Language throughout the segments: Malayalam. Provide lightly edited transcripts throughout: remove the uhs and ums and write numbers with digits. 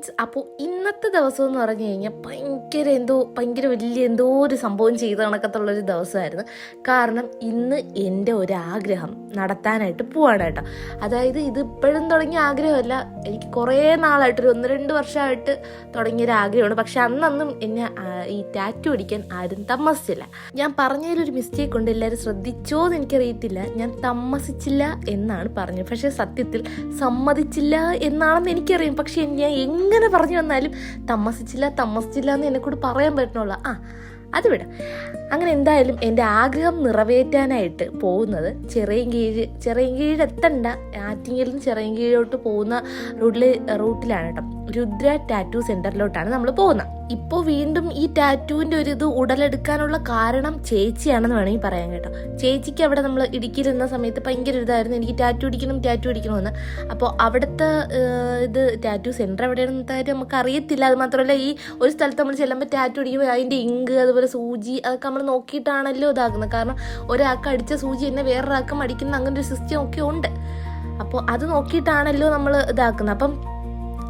ഫ്രണ്ട്സ്, അപ്പോൾ ഇന്നത്തെ ദിവസം എന്ന് പറഞ്ഞു കഴിഞ്ഞാൽ ഭയങ്കര വലിയ എന്തോ ഒരു സംഭവം ചെയ്ത കണക്കത്തുള്ളൊരു ദിവസമായിരുന്നു. കാരണം ഇന്ന് എൻ്റെ ഒരു ആഗ്രഹം നടത്താനായിട്ട് പോവാണ് കേട്ടോ. അതായത് ഇത് ഇപ്പോഴും തുടങ്ങിയ ആഗ്രഹമല്ല, എനിക്ക് കുറേ നാളായിട്ടൊരു 1-2 വർഷമായിട്ട് തുടങ്ങിയൊരു ആഗ്രഹമാണ്. പക്ഷെ അന്നൊന്നും എന്നെ ഈ ടാറ്റു അടിക്കാൻ ആരും താമസിച്ചില്ല. ഞാൻ പറഞ്ഞതിലൊരു മിസ്റ്റേക്ക് ഉണ്ട്, എല്ലാവരും ശ്രദ്ധിച്ചോ എന്ന് എനിക്കറിയത്തില്ല. ഞാൻ താമസിച്ചില്ല എന്നാണ് പറഞ്ഞത്, പക്ഷെ സത്യത്തിൽ സമ്മതിച്ചില്ല എന്നാണെന്ന് എനിക്കറിയാം. പക്ഷെ ഞാൻ എങ്ങനെ പറഞ്ഞു വന്നാലും താമസിച്ചില്ല എന്ന് എന്നെക്കൂടി പറയാൻ പറ്റണുള്ളൂ. അത് വിടാം. അങ്ങനെ എന്തായാലും എൻ്റെ ആഗ്രഹം നിറവേറ്റാനായിട്ട് പോകുന്നത് ചെറിയൻകീഴ് എത്തണ്ട, ആറ്റിങ്ങലിൽ നിന്ന് ചെറിയൻകീഴോട്ട് പോകുന്ന റൂട്ടിലാണ് കേട്ടോ. രുദ്ര ടാറ്റു സെന്ററിലോട്ടാണ് നമ്മൾ പോകുന്നത്. ഇപ്പോൾ വീണ്ടും ഈ ടാറ്റുവിൻ്റെ ഒരു ഇത് ഉടലെടുക്കാനുള്ള കാരണം ചേച്ചിയാണെന്ന് വേണമെങ്കിൽ പറയാം കേട്ടോ. ചേച്ചിക്ക് അവിടെ നമ്മൾ ഇടുക്കിയിലിരുന്ന സമയത്ത് ഭയങ്കര ഇതായിരുന്നു, എനിക്ക് ടാറ്റു അടിക്കണമെന്ന്. അപ്പോൾ അവിടുത്തെ ഇത് ടാറ്റു സെന്റർ എവിടെയാണെന്ന് കാര്യം നമുക്ക് അറിയത്തില്ല. അത് മാത്രമല്ല, ഈ ഒരു സ്ഥലത്ത് നമ്മൾ ചെല്ലുമ്പോൾ ടാറ്റു അടിക്കുമ്പോൾ അതിൻ്റെ ഇങ്ക്, അതുപോലെ സൂചി, അതൊക്കെ നമ്മൾ നോക്കിയിട്ടാണല്ലോ ഇതാക്കുന്നത്. കാരണം ഒരാൾക്ക് അടിച്ച സൂചി തന്നെ വേറൊരാൾക്കും അടിക്കുന്ന അങ്ങനെ ഒരു സിസ്റ്റം ഒക്കെ ഉണ്ട്. അപ്പോൾ അത് നോക്കിയിട്ടാണല്ലോ നമ്മൾ ഇതാക്കുന്നത്. അപ്പം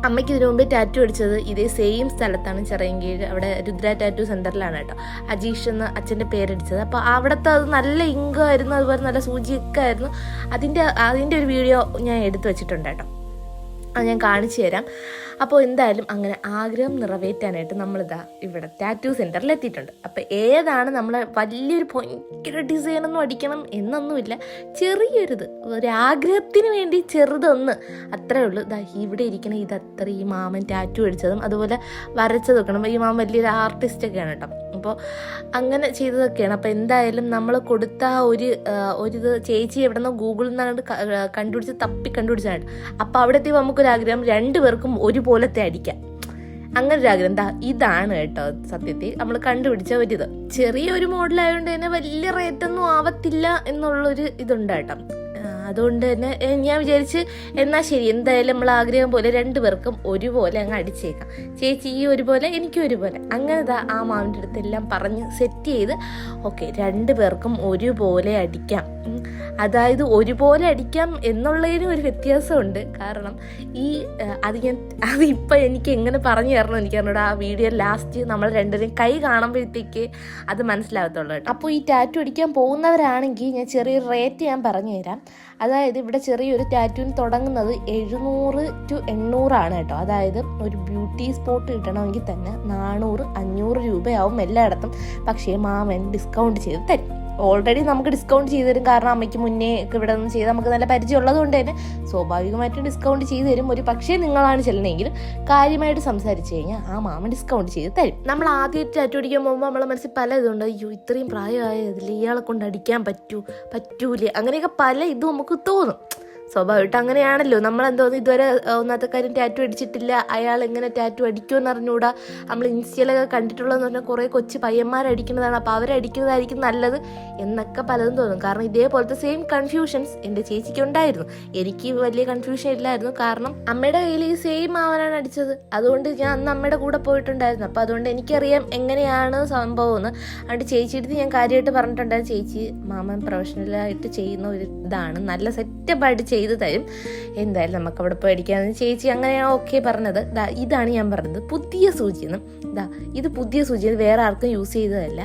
അമ്മയ്ക്ക് ഇതിനു മുമ്പേ ടാറ്റു അടിച്ചത് ഇതേ സെയിം സ്ഥലത്താണ്, ചിറയൻകീഴ്, അവിടെ രുദ്ര ടാറ്റു സെന്ററിലാണ് കേട്ടോ. അജീഷ് എന്ന് അച്ഛൻ്റെ പേരടിച്ചത്. അപ്പോൾ അവിടുത്തെ അത് നല്ല ഇങ്കായിരുന്നു, അതുപോലെ നല്ല സൂചിയൊക്കെ ആയിരുന്നു. അതിൻ്റെ ഒരു വീഡിയോ ഞാൻ എടുത്തു വെച്ചിട്ടുണ്ട് കേട്ടോ, അത് ഞാൻ കാണിച്ചു തരാം. അപ്പോൾ എന്തായാലും അങ്ങനെ ആഗ്രഹം നിറവേറ്റാനായിട്ട് നമ്മളിതാ ഇവിടെ ടാറ്റു സെൻറ്ററിൽ എത്തിയിട്ടുണ്ട്. അപ്പോൾ ഏതാണ് നമ്മൾ വലിയൊരു ഭയങ്കര ഡിസൈനൊന്നും അടിക്കണം എന്നൊന്നുമില്ല, ചെറിയൊരിത്, ഒരാഗ്രഹത്തിന് വേണ്ടി ചെറുതൊന്ന്, അത്രേ ഉള്ളൂ. ഇതാ ഇവിടെ ഇരിക്കണ ഇതത്ര ഈ മാമൻ ടാറ്റു അടിച്ചതും അതുപോലെ വരച്ചത് വെക്കണം. ഈ മാമൻ വലിയൊരു ആർട്ടിസ്റ്റൊക്കെയാണ് കേട്ടോ. അപ്പോൾ അങ്ങനെ ചെയ്തതൊക്കെയാണ്. അപ്പോൾ എന്തായാലും നമ്മൾ കൊടുത്ത ഒരിത് ചേച്ചി എവിടെ നിന്നോ ഗൂഗിളിൽ നിന്നാണ്ട് കണ്ടുപിടിച്ചാണ്. അപ്പോൾ അവിടെ എത്തിയപ്പോൾ നമുക്കൊരാഗ്രഹം 2 പേർക്കും ഒരുപോലത്തെ അടിക്കാം, അങ്ങനെ ഒരു ആഗ്രഹം. ഇതാണ് കേട്ടോ സത്യത്തിൽ നമ്മൾ കണ്ടുപിടിച്ച ഒരിത്. ചെറിയൊരു മോഡലായതുകൊണ്ട് തന്നെ വലിയ റേറ്റൊന്നും ആവത്തില്ല എന്നുള്ളൊരു ഇതുണ്ട് കേട്ടോ. അതുകൊണ്ട് തന്നെ ഞാൻ വിചാരിച്ച് എന്നാൽ ശരി, എന്തായാലും നമ്മൾ ആഗ്രഹം പോലെ 2 പേർക്കും ഒരുപോലെ അങ്ങ് അടിച്ചേക്കാം. ചേച്ചി ഈ ഒരുപോലെ, എനിക്കും ഒരുപോലെ. അങ്ങനെ ആ മാവിൻ്റെ അടുത്തെല്ലാം പറഞ്ഞ് സെറ്റ് ചെയ്ത് ഓക്കെ 2 പേർക്കും ഒരുപോലെ അടിക്കാം. അതായത് ഒരുപോലെ അടിക്കാം എന്നുള്ളതിനും ഒരു വ്യത്യാസമുണ്ട്. കാരണം അതിപ്പോൾ എനിക്ക് എങ്ങനെ പറഞ്ഞു തരണം എനിക്കറിഞ്ഞൂടെ. ആ വീഡിയോ ലാസ്റ്റ് നമ്മൾ 2 കൈ കാണുമ്പോഴത്തേക്ക് അത് മനസ്സിലാകത്തുള്ളൂ കേട്ടോ. അപ്പോൾ ഈ ടാറ്റു അടിക്കാൻ പോകുന്നവരാണെങ്കിൽ ഞാൻ ചെറിയൊരു റേറ്റ് ഞാൻ പറഞ്ഞു തരാം. അതായത് ഇവിടെ ചെറിയൊരു ടാറ്റുവിന് തുടങ്ങുന്നത് 700 to 800 ആണ് കേട്ടോ. അതായത് ഒരു ബ്യൂട്ടി സ്പോട്ട് കിട്ടണമെങ്കിൽ തന്നെ 400-500 രൂപയാവും എല്ലായിടത്തും. പക്ഷേ മാമൻ ഡിസ്കൗണ്ട് ചെയ്ത് തരും. ഓൾറെഡി നമുക്ക് ഡിസ്കൗണ്ട് ചെയ്ത് തരും, കാരണം അമ്മയ്ക്ക് മുന്നേ ഇവിടെ നിന്ന് ചെയ്ത് നമുക്ക് നല്ല പരിചയം ഉള്ളത് കൊണ്ട് തന്നെ സ്വാഭാവികമായിട്ടും ഡിസ്കൗണ്ട് ചെയ്ത് തരും. ഒരു പക്ഷേ നിങ്ങളാണ് ചെല്ലണമെങ്കിലും കാര്യമായിട്ട് സംസാരിച്ച് കഴിഞ്ഞാൽ ആ മാമൻ ഡിസ്കൗണ്ട് ചെയ്ത് തരും. നമ്മൾ ആദ്യമായിട്ട് ടാറ്റു അടിക്കാൻ പോകുമ്പോൾ നമ്മളെ മനസ്സിൽ പല ഇതുണ്ട്, അയ്യോ ഇത്രയും പ്രായമായതിൽ ഇയാളെ കൊണ്ട് അടിക്കാൻ പറ്റൂലേ, അങ്ങനെയൊക്കെ പല ഇതും നമുക്ക് തോന്നും. സ്വാഭാവികമായിട്ട് അങ്ങനെയാണല്ലോ. നമ്മളെന്തോ ഇതുവരെ ഒന്നാമത്തെ കാര്യം ടാറ്റു അടിച്ചിട്ടില്ല, അയാൾ എങ്ങനെ ടാറ്റു അടിക്കുമെന്ന് അറിഞ്ഞുകൂടാ. നമ്മൾ ഇൻസ്റ്റയിലൊക്കെ കണ്ടിട്ടുള്ളതെന്ന് പറഞ്ഞാൽ കുറേ കൊച്ചു പയ്യന്മാരടിക്കുന്നതാണ്, അപ്പോൾ അവരടിക്കുന്നതായിരിക്കും നല്ലത് എന്നൊക്കെ പലതും തോന്നും. കാരണം ഇതേപോലത്തെ സെയിം കൺഫ്യൂഷൻസ് എൻ്റെ ചേച്ചിക്ക് ഉണ്ടായിരുന്നു. എനിക്ക് വലിയ കൺഫ്യൂഷൻ ഇല്ലായിരുന്നു, കാരണം അമ്മയുടെ കയ്യിൽ ഈ സെയിം മാവനാണ് അടിച്ചത്. അതുകൊണ്ട് ഞാൻ അന്ന് അമ്മയുടെ കൂടെ പോയിട്ടുണ്ടായിരുന്നു. അപ്പോൾ അതുകൊണ്ട് എനിക്കറിയാം എങ്ങനെയാണ് സംഭവം എന്ന്. അതുകൊണ്ട് ചേച്ചിയെടുത്ത് ഞാൻ കാര്യമായിട്ട് പറഞ്ഞിട്ടുണ്ടായിരുന്നു, ചേച്ചി മാമൻ പ്രൊഫഷണലായിട്ട് ചെയ്യുന്ന ഒരു ഇതാണ്, നല്ല സെറ്റപ്പായിട്ട് ചെയ്ത് തരും, എന്തായാലും നമുക്ക് അവിടെ പോയി അടിക്കാമെന്ന് ചേച്ചി അങ്ങനെയാണ് ഓക്കെ പറഞ്ഞത്. ഇതാണ് ഞാൻ പറഞ്ഞത് പുതിയ സൂചിന്ന്. ഇത് പുതിയ സൂചി, അത് വേറെ ആർക്കും യൂസ് ചെയ്തതല്ല,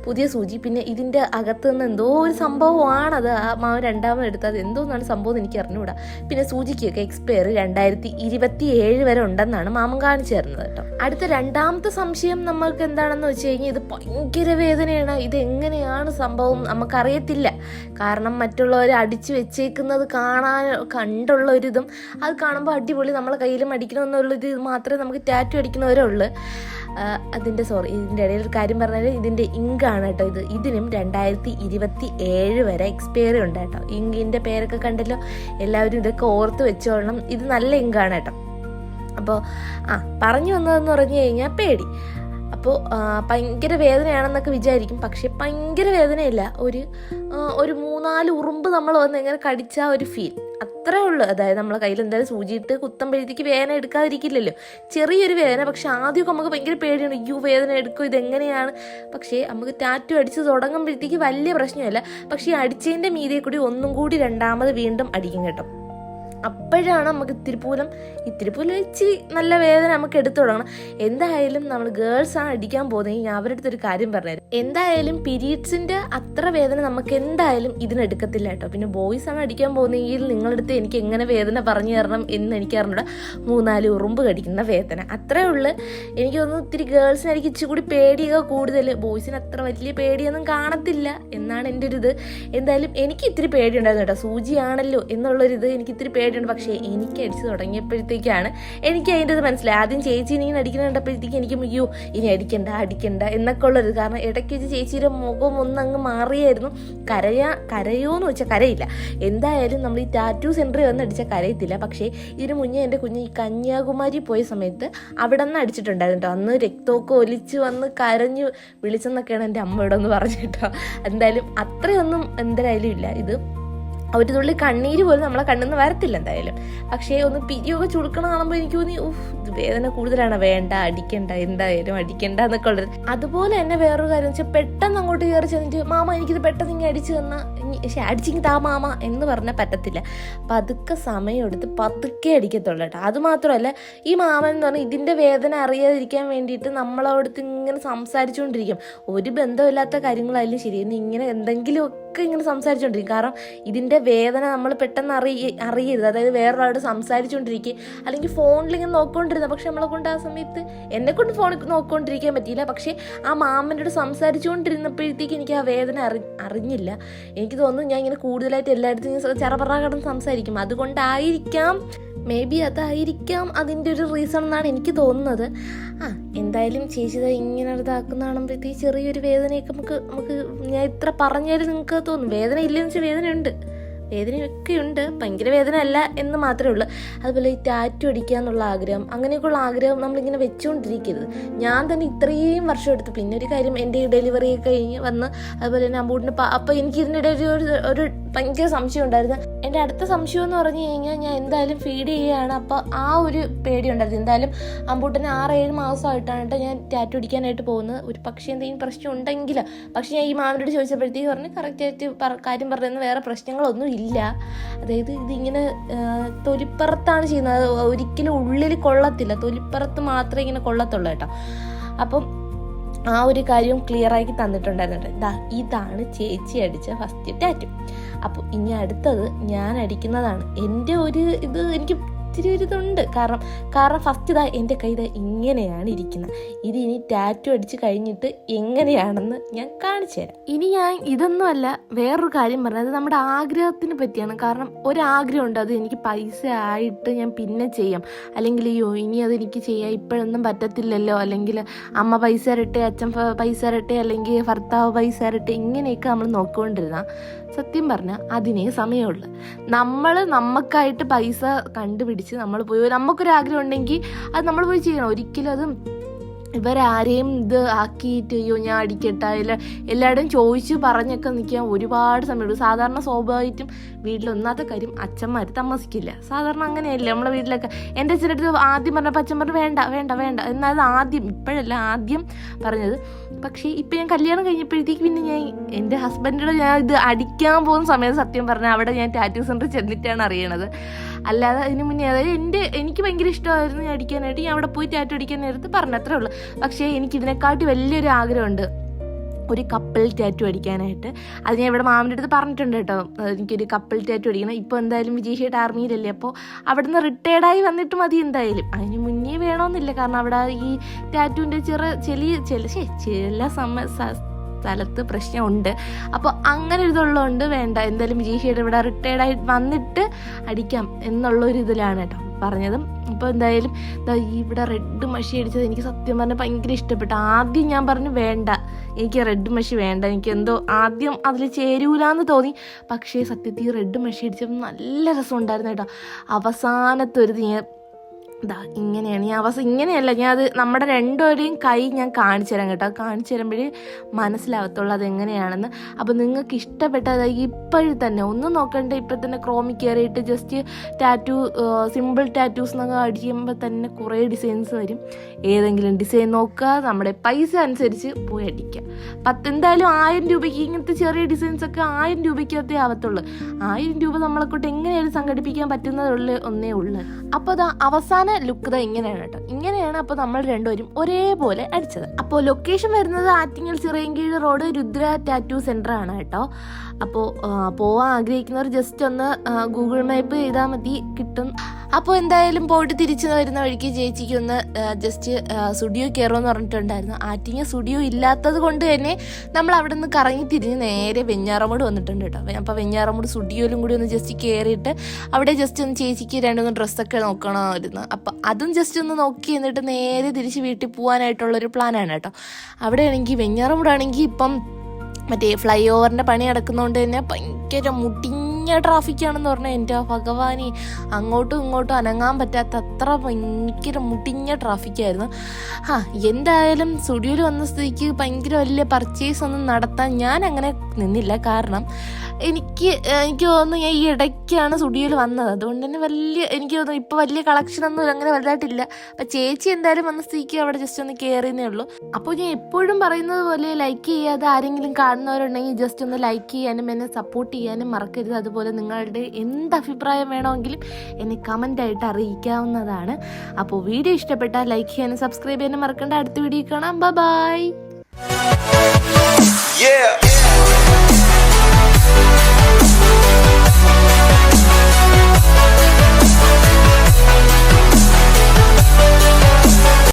പുതിയ സൂചി. പിന്നെ ഇതിൻ്റെ അകത്ത് നിന്ന് എന്തോ ഒരു സംഭവമാണത്, ആ മാവ് രണ്ടാമത് എടുത്തത് എന്തോന്നാണ് സംഭവം എനിക്ക് അറിഞ്ഞുകൂടാ. പിന്നെ സൂചിക്കൊക്കെ എക്സ്പയർ 2027 വരെ ഉണ്ടെന്നാണ് മാമൻ കാണിച്ചു തരുന്നത് കേട്ടോ. അടുത്ത രണ്ടാമത്തെ സംശയം നമ്മൾക്ക് എന്താണെന്ന് വെച്ച് കഴിഞ്ഞാൽ, ഇത് ഭയങ്കര വേദനയാണ്, ഇത് എങ്ങനെയാണ് സംഭവം നമുക്കറിയത്തില്ല. കാരണം മറ്റുള്ളവർ അടിച്ചു വെച്ചേക്കുന്നത് കണ്ടുള്ള ഒരിതും, അത് കാണുമ്പോൾ അടിപൊളി, നമ്മളെ കയ്യിലും അടിക്കണമെന്നുള്ളൊരു ഇത് മാത്രമേ നമുക്ക് ടാറ്റു അടിക്കുന്നവരേ ഉള്ളൂ. ഇതിൻ്റെ ഇടയിൽ ഒരു കാര്യം പറഞ്ഞാൽ, ഇതിൻ്റെ ഇങ്കാണ് കേട്ടോ. ഇതിനും 2027 വരെ എക്സ്പയറി ഉണ്ട് കേട്ടോ. ഇങ്കിൻ്റെ പേരൊക്കെ കണ്ടല്ലോ, എല്ലാവരും ഇതൊക്കെ ഓർത്ത് വെച്ചോളണം. ഇത് നല്ല ഇങ്കാണ് കേട്ടോ. അപ്പോൾ പറഞ്ഞു വന്നതെന്ന് പറഞ്ഞു കഴിഞ്ഞാൽ പേടി. അപ്പോൾ ഭയങ്കര വേദനയാണെന്നൊക്കെ വിചാരിക്കും, പക്ഷെ ഭയങ്കര വേദനയില്ല. ഒരു 3-4 ഉറുമ്പ് നമ്മൾ വന്ന് എങ്ങനെ കടിച്ച ഒരു ഫീൽ, അത്രേ ഉള്ളൂ. അതായത് നമ്മളെ കയ്യിൽ എന്തായാലും സൂചിയിട്ട് കുത്തുമ്പോഴത്തേക്ക് വേദന എടുക്കാതിരിക്കില്ലല്ലോ, ചെറിയൊരു വേദന. പക്ഷെ ആദ്യമൊക്കെ നമുക്ക് ഭയങ്കര പേടിയാണ്, അയ്യോ വേദന എടുക്കും, ഇതെങ്ങനെയാണ്. പക്ഷേ നമുക്ക് ടാറ്റു അടിച്ച് തുടങ്ങുമ്പോഴത്തേക്ക് വലിയ പ്രശ്നമില്ല. പക്ഷേ ഈ അടിച്ചതിൻ്റെ മീതെ കൂടി ഒന്നും കൂടി രണ്ടാമത് വീണ്ടും അടിക്കും കേട്ടോ. അപ്പോഴാണ് നമുക്ക് ഇത്തിരി പോലും ഇച്ചിരി നല്ല വേദന നമുക്ക് എടുത്തു തുടങ്ങണം. എന്തായാലും നമ്മൾ ഗേൾസാണ് അടിക്കാൻ പോകുന്നത്. ഞാൻ അവരുടെ അടുത്തൊരു കാര്യം പറഞ്ഞുതരും. എന്തായാലും പീരീഡ്സിൻ്റെ അത്ര വേദന നമുക്ക് എന്തായാലും ഇതിനെടുക്കത്തില്ല കേട്ടോ. പിന്നെ ബോയ്സ് ആണ് അടിക്കാൻ പോകുന്നതെങ്കിൽ നിങ്ങളടുത്ത് എനിക്ക് എങ്ങനെ വേദന പറഞ്ഞു തരണം എന്ന് എനിക്ക് അറിഞ്ഞൂടെ. 3-4 ഉറുമ്പ് കടിക്കുന്ന വേദന അത്രേ ഉള്ളു. എനിക്ക് തോന്നുന്നു ഇത്തിരി ഗേൾസിനായിരിക്കും ഇച്ചിരി കൂടി പേടിയൊക്കെ കൂടുതൽ. ബോയ്സിന് അത്ര വലിയ പേടിയൊന്നും കാണത്തില്ല എന്നാണ് എൻ്റെ ഒരു ഇത്. എന്തായാലും എനിക്ക് ഇത്തിരി പേടിയുണ്ടായിരുന്നു കേട്ടോ. സൂചിയാണല്ലോ എന്നുള്ളൊരിത് എനിക്ക് ഇത്തിരി പേടിയുണ്ട്. പക്ഷേ എനിക്ക് അടിച്ച് തുടങ്ങിയപ്പോഴത്തേക്കാണ് എനിക്ക് അതിൻ്റെ ഇത് മനസ്സിലായി. ആദ്യം ചേച്ചി ഇങ്ങനെ അടിക്കുന്ന കണ്ടപ്പോഴത്തേക്ക് എനിക്ക് അയ്യോ ഇനി അടിക്കണ്ട എന്നൊക്കെ ഉള്ളത്. കാരണം ഇടയ്ക്ക് വെച്ച് ചേച്ചിയുടെ മുഖം ഒന്നങ്ങ് മാറിയായിരുന്നു. കരയോന്ന് വെച്ചാൽ കരയില്ല. എന്തായാലും നമ്മൾ ഈ ടാറ്റു സെൻറ്ററിൽ വന്ന് അടിച്ചാൽ കരയത്തില്ല. പക്ഷേ ഇതിന് മുന്നേ എൻ്റെ കുഞ്ഞ് ഈ കന്യാകുമാരി പോയ സമയത്ത് അവിടെ നിന്ന് അടിച്ചിട്ടുണ്ടായിരുന്നു കേട്ടോ. അന്ന് രക്തമൊക്കെ ഒലിച്ച് വന്ന് കരഞ്ഞു വിളിച്ചെന്നൊക്കെയാണ് എൻ്റെ അമ്മ ഇവിടെ ഒന്ന് പറഞ്ഞു കേട്ടോ. എന്തായാലും അത്രയൊന്നും എന്തായാലും ഇല്ല. ഇത് ഒരു തുള്ളി കണ്ണീര് പോലും നമ്മളെ കണ്ണിന്ന് വരത്തില്ല എന്തായാലും. പക്ഷേ ഒന്ന് പിരിയൊക്കെ ചുടുക്കണം കാണുമ്പോൾ എനിക്ക് തോന്നി ഇത് വേദന കൂടുതലാണ്, വേണ്ട അടിക്കണ്ട, എന്തായാലും അടിക്കണ്ട എന്നൊക്കെ ഉള്ളത്. അതുപോലെ തന്നെ വേറൊരു കാര്യം വെച്ചാൽ പെട്ടെന്ന് അങ്ങോട്ട് കയറി ചെന്നിട്ട് മാമ എനിക്കിത് പെട്ടെന്ന് ഇങ്ങനെ അടിച്ചു തന്നാൽ അടിച്ചിങ്ങി താ മാമ എന്ന് പറഞ്ഞാൽ പറ്റത്തില്ല. പതുക്കെ സമയമെടുത്ത് പതുക്കെ അടിക്കത്തുള്ളൂ കേട്ടോ. അതുമാത്രമല്ല ഈ മാമൻ എന്ന് പറഞ്ഞാൽ ഇതിൻ്റെ വേദന അറിയാതിരിക്കാൻ വേണ്ടിയിട്ട് നമ്മളവിടുത്തെ ഇങ്ങനെ സംസാരിച്ചുകൊണ്ടിരിക്കും. ഒരു ബന്ധമില്ലാത്ത കാര്യങ്ങളായാലും ശരി ഇങ്ങനെ എന്തെങ്കിലുമൊക്കെ ഇങ്ങനെ സംസാരിച്ചുകൊണ്ടിരിക്കും. കാരണം ഇതിൻ്റെ വേദന നമ്മൾ പെട്ടെന്ന് അറിയരുത്. അതായത് വേറൊരാളോട് സംസാരിച്ചുകൊണ്ടിരിക്കുക അല്ലെങ്കിൽ ഫോണിലിങ്ങനെ നോക്കിക്കൊണ്ടിരുന്നത്. പക്ഷെ നമ്മളെ കൊണ്ട് ആ സമയത്ത് എന്നെ കൊണ്ട് ഫോണിൽ നോക്കിക്കൊണ്ടിരിക്കാൻ പറ്റിയില്ല. പക്ഷേ ആ മാമനോട് സംസാരിച്ചുകൊണ്ടിരുന്നപ്പോഴത്തേക്ക് എനിക്ക് ആ വേദന അറിഞ്ഞില്ല. എനിക്ക് തോന്നുന്നു ഞാൻ ഇങ്ങനെ കൂടുതലായിട്ട് എല്ലായിടത്തും ചെറപറ കിടന്ന് സംസാരിക്കും. അതുകൊണ്ടായിരിക്കാം, മേ ബി അതായിരിക്കാം അതിൻ്റെ ഒരു റീസൺ എന്നാണ് എനിക്ക് തോന്നുന്നത്. എന്തായാലും ചേച്ചി ഇങ്ങനെ ഇതാക്കുന്ന കാണുമ്പോഴത്തേക്ക് ചെറിയൊരു വേദനയൊക്കെ നമുക്ക് ഞാൻ ഇത്ര പറഞ്ഞാലും നിങ്ങൾക്ക് തോന്നും വേദന ഇല്ലെന്ന് വെച്ചാൽ വേദനയുണ്ട്, വേദനയൊക്കെ ഉണ്ട്. ഭയങ്കര വേദന അല്ല എന്ന് മാത്രമേ ഉള്ളൂ. അതുപോലെ ഈ ടാറ്റു അടിക്കുക എന്നുള്ള ആഗ്രഹം, അങ്ങനെയൊക്കെയുള്ള ആഗ്രഹം നമ്മളിങ്ങനെ വെച്ചുകൊണ്ടിരിക്കരുത്. ഞാൻ തന്നെ ഇത്രയും വർഷം എടുത്തു. പിന്നെ ഒരു കാര്യം, എൻ്റെ ഈ ഡെലിവറി ഒക്കെ കഴിഞ്ഞ് വന്ന് അതുപോലെ തന്നെ അമ്പൂട്ടിന് അപ്പോൾ എനിക്ക് ഇതിനിടെ ഒരു ഭയങ്കര സംശയം ഉണ്ടായിരുന്നു. എൻ്റെ അടുത്ത സംശയം എന്ന് പറഞ്ഞു കഴിഞ്ഞാൽ ഞാൻ എന്തായാലും ഫീഡ് ചെയ്യുകയാണ്. അപ്പോൾ ആ ഒരു പേടി ഉണ്ടായിരുന്നു. എന്തായാലും അമ്പൂട്ടിന് 6-7 മാസമായിട്ടാണ് ഞാൻ ടാറ്റു അടിക്കാനായിട്ട് പോകുന്നത്. ഒരു പക്ഷേ എന്തെങ്കിലും പ്രശ്നം ഉണ്ടെങ്കിൽ, പക്ഷേ ഞാൻ ഈ മാമനോട് ചോദിച്ചപ്പോഴത്തേക്ക് പറഞ്ഞ് കറക്റ്റായിട്ട് കാര്യം പറയുന്നത് വേറെ പ്രശ്നങ്ങളൊന്നും ഇല്ല. അതായത് ഇതിങ്ങനെ തൊലിപ്പുറത്താണ് ചെയ്യുന്നത്, ഒരിക്കലും ഉള്ളിൽ കൊള്ളത്തില്ല, തൊലിപ്പുറത്ത് മാത്രമേ ഇങ്ങനെ കൊള്ളത്തുള്ളൂ കേട്ടോ. അപ്പം ആ ഒരു കാര്യം ക്ലിയറാക്കി തന്നിട്ടുണ്ടായിരുന്നു. ഇതാണ് ചേച്ചി അടിച്ച ഫസ്റ്റ് ടാറ്റു. അപ്പോൾ ഇനി അടുത്തത് ഞാൻ അടിക്കുന്നതാണ്. എൻ്റെ ഒരു ഇത് എനിക്ക് ഇത്തിരി ഒരു ഇതുണ്ട്. കാരണം ഫസ്റ്റ് എൻ്റെ കൈ ഇങ്ങനെയാണ് ഇരിക്കുന്നത്. ഇത് ഇനി ടാറ്റു അടിച്ച് കഴിഞ്ഞിട്ട് എങ്ങനെയാണെന്ന് ഞാൻ കാണിച്ചു തരാം. ഇനി ഞാൻ ഇതൊന്നുമല്ല വേറൊരു കാര്യം പറഞ്ഞത് നമ്മുടെ ആഗ്രഹത്തിനെ പറ്റിയാണ്. കാരണം ഒരാഗ്രഹമുണ്ട്, അത് എനിക്ക് പൈസ ആയിട്ട് ഞാൻ പിന്നെ ചെയ്യാം, അല്ലെങ്കിൽ ഇനി അതെനിക്ക് ചെയ്യാം, ഇപ്പോഴൊന്നും പറ്റത്തില്ലല്ലോ, അല്ലെങ്കിൽ അമ്മ പൈസ തരട്ടെ, അച്ഛൻ പൈസ തരട്ടെ, അല്ലെങ്കിൽ ഭർത്താവ് പൈസ തരട്ടെ, ഇങ്ങനെയൊക്കെ നമ്മൾ നോക്കിക്കൊണ്ടിരുന്ന സത്യം പറഞ്ഞാൽ അതിനേ സമയമുള്ളൂ. നമ്മൾ നമുക്കായിട്ട് പൈസ കണ്ടുപിടിച്ച് നമ്മൾ പോയി നമുക്കൊരാഗ്രഹം ഉണ്ടെങ്കിൽ അത് നമ്മൾ പോയി ചെയ്യണം. ഒരിക്കലും അത് ഇവരാരെയും ഇത് ആക്കിയിട്ട് ഞാൻ അടിക്കട്ടെ എല്ലാവരുടെയും ചോദിച്ച് പറഞ്ഞൊക്കെ നിൽക്കാൻ ഒരുപാട് സമയമുള്ളൂ. സാധാരണ സ്വാഭാവികമായിട്ടും വീട്ടിലൊന്നാമത്തെ കാര്യം അച്ഛന്മാർ താമസിക്കില്ല. സാധാരണ അങ്ങനെയല്ലേ നമ്മളെ വീട്ടിലൊക്കെ. എൻ്റെ അച്ഛൻ്റെ അടുത്ത് ആദ്യം പറഞ്ഞപ്പോൾ അച്ഛൻ പറഞ്ഞു വേണ്ട എന്നാൽ ഇപ്പോഴല്ല ആദ്യം പറഞ്ഞത്. പക്ഷേ ഇപ്പം ഞാൻ കല്യാണം കഴിഞ്ഞപ്പോഴത്തേക്ക് പിന്നെ ഞാൻ എൻ്റെ ഹസ്ബൻഡിനോട് ഞാൻ ഇത് അടിക്കാൻ പോകുന്ന സമയത്ത് സത്യം പറഞ്ഞാൽ അവിടെ ഞാൻ ടാറ്റു സെൻറ്റർ ചെന്നിട്ടാണ് അറിയണത്. അല്ലാതെ അതിന് മുന്നേ അതായത് എനിക്ക് ഭയങ്കര ഇഷ്ടമായിരുന്നു ഞാൻ അടിക്കാനായിട്ട്. ഞാൻ അവിടെ പോയി ടാറ്റു അടിക്കാൻ നേരത്ത് പറഞ്ഞത്രേ ഉള്ളൂ. പക്ഷേ എനിക്കിതിനെക്കാട്ടി വലിയൊരു ആഗ്രഹമുണ്ട്, ഒരു കപ്പിൾ ടാറ്റു അടിക്കാനായിട്ട്. അത് ഞാൻ ഇവിടെ മാമിൻ്റെ അടുത്ത് പറഞ്ഞിട്ടുണ്ട് കേട്ടോ, എനിക്കൊരു കപ്പിൾ ടാറ്റു അടിക്കണം. ഇപ്പോൾ എന്തായാലും വിജയ് ആർമിയിലല്ലേ, അപ്പോൾ അവിടെ നിന്ന് റിട്ടയർഡായി വന്നിട്ട് മതി എന്തായാലും. അതിന് മുന്നേ വേണമെന്നില്ല. കാരണം അവിടെ ഈ ടാറ്റുവിൻ്റെ ചില സ്ഥലത്ത് പ്രശ്നമുണ്ട്. അപ്പോൾ അങ്ങനെ ഒരു ഇതുള്ളതുകൊണ്ട് വേണ്ട, എന്തായാലും വിജയ് ഇവിടെ റിട്ടയർഡായി വന്നിട്ട് അടിക്കാം എന്നുള്ളൊരു ഇതിലാണ് കേട്ടോ പറഞ്ഞതും. ഇപ്പോൾ എന്തായാലും ഇവിടെ റെഡ് മഷി അടിച്ചത് എനിക്ക് സത്യം പറഞ്ഞാൽ ഭയങ്കര ഇഷ്ടപ്പെട്ടു. ആദ്യം ഞാൻ പറഞ്ഞു വേണ്ട, എനിക്ക് റെഡ് മഷി വേണ്ട, എനിക്ക് എന്തോ ആദ്യം അതിൽ ചേരൂലെന്ന് തോന്നി. പക്ഷേ സത്യത്തിൽ റെഡ് മഷി അടിച്ചപ്പോൾ നല്ല രസം ഉണ്ടായിരുന്നു കേട്ടോ. അവസാനത്തെ ഒരു ഇതാ ഇങ്ങനെയാണ് ഈ അവസ്ഥ. ഇങ്ങനെയല്ല, ഞാൻ അത് നമ്മുടെ രണ്ടുപേരെയും കൈ ഞാൻ കാണിച്ചു തരാം കേട്ടോ. കാണിച്ചു തരുമ്പോഴേ മനസ്സിലാവത്തുള്ളൂ അതെങ്ങനെയാണെന്ന്. അപ്പോൾ നിങ്ങൾക്ക് ഇഷ്ടപ്പെട്ടത് ഇപ്പോഴും തന്നെ ഒന്നും നോക്കണ്ട, ഇപ്പം തന്നെ ക്രോമിൽ കയറിയിട്ട് ജസ്റ്റ് ടാറ്റു, സിമ്പിൾ ടാറ്റൂസ് എന്നൊക്കെ അടിക്കുമ്പോൾ തന്നെ കുറേ ഡിസൈൻസ് വരും. ഏതെങ്കിലും ഡിസൈൻ നോക്കുക, നമ്മുടെ പൈസ അനുസരിച്ച് പോയി അടിക്കുക. എന്തായാലും 1000 രൂപയ്ക്ക് ഇങ്ങനത്തെ ചെറിയ ഡിസൈൻസൊക്കെ 1000 രൂപയ്ക്കകത്തേ ആവത്തുള്ളൂ. 1000 രൂപ നമ്മളെക്കൊണ്ട് എങ്ങനെയാലും സംഘടിപ്പിക്കാൻ പറ്റുന്നതുള്ള ഒന്നേ ഉള്ളൂ. അപ്പോൾ അത് അവസാന ലുക്ക് ഇങ്ങനെയാണ് കേട്ടോ. ഇങ്ങനെയാണ് അപ്പോൾ നമ്മൾ രണ്ടുപേരും ഒരേപോലെ അടിച്ചത്. അപ്പോൾ ലൊക്കേഷൻ വരുന്നത് Attingal Chirayinkeezhu road Rudra tattoo centre ആണ് കേട്ടോ. അപ്പോൾ പോവാൻ ആഗ്രഹിക്കുന്നവർ ജസ്റ്റ് ഒന്ന് ഗൂഗിൾ മാപ്പ് ചെയ്താൽ മതി, കിട്ടും. അപ്പോൾ എന്തായാലും പോയിട്ട് തിരിച്ചു വരുന്ന വഴിക്ക് ചേച്ചിക്ക് ഒന്ന് ജസ്റ്റ് സ്റ്റുഡിയോ കയറുമെന്ന് പറഞ്ഞിട്ടുണ്ടായിരുന്നു. ആറ്റിങ്ങൽ സ്റ്റുഡിയോ ഇല്ലാത്തത് കൊണ്ട് തന്നെ നമ്മൾ അവിടെ നിന്ന് കറങ്ങി തിരിഞ്ഞ് നേരെ വെഞ്ഞാറമൂട് വന്നിട്ടുണ്ട് കേട്ടോ. അപ്പോൾ വെഞ്ഞാറമൂട് സ്റ്റുഡിയോയിലും കൂടി ഒന്ന് ജസ്റ്റ് കയറിയിട്ട് അവിടെ ജസ്റ്റ് ഒന്ന് ചേച്ചിക്ക് 2-3 ഡ്രസ്സൊക്കെ നോക്കണമായിരുന്നു. അപ്പോൾ അതും ജസ്റ്റ് ഒന്ന് നോക്കി എന്നിട്ട് നേരെ തിരിച്ച് വീട്ടിൽ പോകാനായിട്ടുള്ളൊരു പ്ലാനാണ് കേട്ടോ. അവിടെ ആണെങ്കിൽ വെഞ്ഞാറമൂടാണെങ്കിൽ ഇപ്പം മറ്റേ ഫ്ലൈ ഓവറിൻ്റെ പണി നടക്കുന്നതുകൊണ്ട് തന്നെ ഭയങ്കര മുടിഞ്ഞ ട്രാഫിക്കാണെന്ന് പറഞ്ഞാൽ എൻ്റെ ഭഗവാനി, അങ്ങോട്ടും ഇങ്ങോട്ടും അനങ്ങാൻ പറ്റാത്ത അത്ര ഭയങ്കര മുടിഞ്ഞ ട്രാഫിക്കായിരുന്നു. എന്തായാലും സ്റ്റുഡിയോയിൽ വന്ന സ്ഥിതിക്ക് ഭയങ്കര വലിയ പർച്ചേസ് ഒന്നും നടത്താൻ ഞാൻ അങ്ങനെ നിന്നില്ല. കാരണം എനിക്ക് തോന്നുന്നു ഞാൻ ഈ ഇടയ്ക്കാണ് സ്റ്റുഡിയോയിൽ വന്നത്, അതുകൊണ്ട് തന്നെ എനിക്ക് തോന്നുന്നു ഇപ്പോൾ വലിയ കളക്ഷനൊന്നും അങ്ങനെ വലുതായിട്ടില്ല. അപ്പം ചേച്ചി എന്തായാലും വന്ന സ്ഥിതിക്ക് അവിടെ ജസ്റ്റ് ഒന്ന് കയറിയെന്നേ ഉള്ളൂ. അപ്പോൾ ഞാൻ എപ്പോഴും പറയുന്നത് പോലെ ലൈക്ക് ചെയ്യാതെ ആരെങ്കിലും കാണുന്നവരുണ്ടെങ്കിൽ ജസ്റ്റ് ഒന്ന് ലൈക്ക് ചെയ്യാനും എന്നെ സപ്പോർട്ട് ചെയ്യാനും മറക്കരുത്. അതുപോലെ നിങ്ങളുടെ എന്ത് അഭിപ്രായം വേണമെങ്കിലും എന്നെ കമൻ്റായിട്ട് അറിയിക്കാവുന്നതാണ്. അപ്പോൾ വീഡിയോ ഇഷ്ടപ്പെട്ടാൽ ലൈക്ക് ചെയ്യാനും സബ്സ്ക്രൈബ് ചെയ്യാനും മറക്കണ്ട. അടുത്ത വീഡിയോ കാണാം. ബൈ.